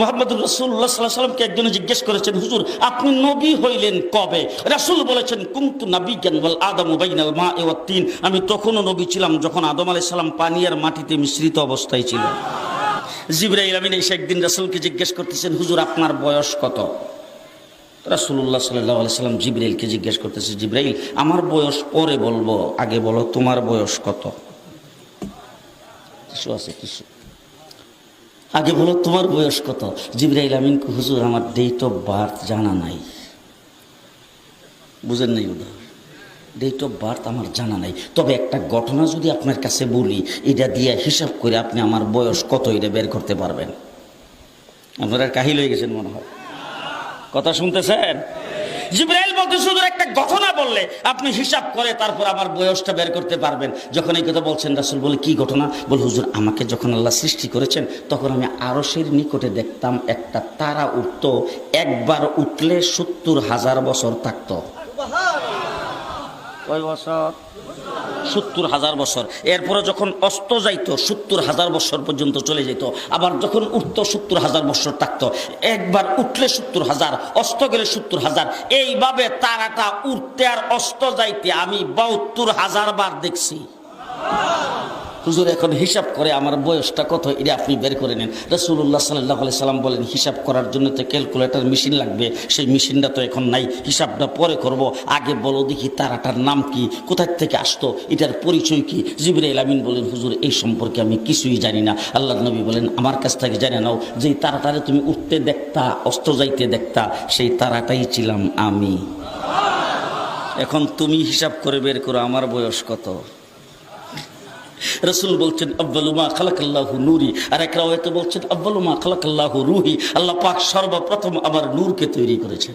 মুহাম্মদুর রাসূলুল্লাহ সাল্লাল্লাহু আলাইহি ওয়াসাল্লামকে একজনে জিজ্ঞেস করেছেন, হুজুর আপনি নবী হইলেন কবে? রাসূল বলেছেন, কুনতু নাবিয়্যান ওয়াল আদামু বাইনাল মা'i ওয়াত তিন, আমি তখনও নবী ছিলাম যখন আদম আলাইহিস সালাম পানি আর মাটিতে মিশ্রিত অবস্থায় ছিল। জিবরাইল আমিন এসে একদিন রাসূলকে জিজ্ঞেস করতেছেন, হুজুর আপনার বয়স কত? রাসূলুল্লাহ সাল্লাল্লাহু আলাইহি ওয়াসাল্লাম জিবরাইলকে জিজ্ঞেস করতেছে, জিবরাইল আমার বয়স পরে বলবো, আগে বলো তোমার বয়স কত? কিছু আছে কিছু, আগে বলো তোমার বয়স কত? জিবরাইল আমিন, হুজুর আমার ডেট অফ বার্থ জানা নাই। বুঝেন নাই ওটা? ডেট অফ বার্থ আমার জানা নাই, তবে একটা ঘটনা যদি আপনার কাছে বলি, এটা দিয়ে হিসাব করে আপনি আমার বয়স কত এটা বের করতে পারবেন। আপনারা কাহিল হয়ে গেছেন মনে হয়, কথা শুনতেছেন? জিবরাইল বলতেছে, হুজুর একটা ঘটনা বললে আপনি হিসাব করে তারপর আমার বয়সটা বের করতে পারবেন। যখন এই কথা বলছেন, রাসূল বলে কি ঘটনা? বল, হুজুর আমাকে যখন আল্লাহ সৃষ্টি করেছেন তখন আমি আরশের নিকটে দেখতাম একটা তারা উঠত, একবার উঠলে ৭০,০০০ বছর থাকতো। কয় বছর? ৭০,০০০ বছর। এরপরে যখন অস্ত যাইতো ৭০,০০০ বছর পর্যন্ত চলে যেত, আবার যখন উঠতো ৭০,০০০ বছর থাকতো। একবার উঠলে ৭০,০০০, অস্ত গেলে ৭০,০০০, এইভাবে তারাটা উঠতে আর অস্ত যাইতে আমি ৭২,০০০ বার দেখছি। হুজুর এখন হিসাব করে আমার বয়সটা কত এটা আপনি বের করে নেন। রাসূলুল্লাহ সাল্লাল্লাহু আলাইহি সাল্লাম বলেন, হিসাব করার জন্য তো ক্যালকুলেটর মেশিন লাগবে, সেই মেশিনটা তো এখন নাই, হিসাবটা পরে করব, আগে বলো দেখি তারাটার নাম কি, কোথায় থেকে আসতো, এটার পরিচয় কি? জিবরাইল আমিন বলেন, হুজুর এই সম্পর্কে আমি কিছুই জানি না। আল্লাহর নবী বলেন, আমার কাছ থেকে জেনে নাও, যেই তারাটারে তুমি উঠতে দেখতা অস্ত যাইতে দেখতা সেই তারাটাই ছিলাম আমি। এখন তুমি হিসাব করে বের করো আমার বয়স কত। রাসূল বলছেন, আউয়ালু মা খালাকাল্লাহু নূরি, আর এক রাওয়ায়াতে বলছেন আউয়ালু মা খালাকাল্লাহু রূহি, আল্লাহ পাক সর্বপ্রথম আমার নূরকে তৈরি করেছেন।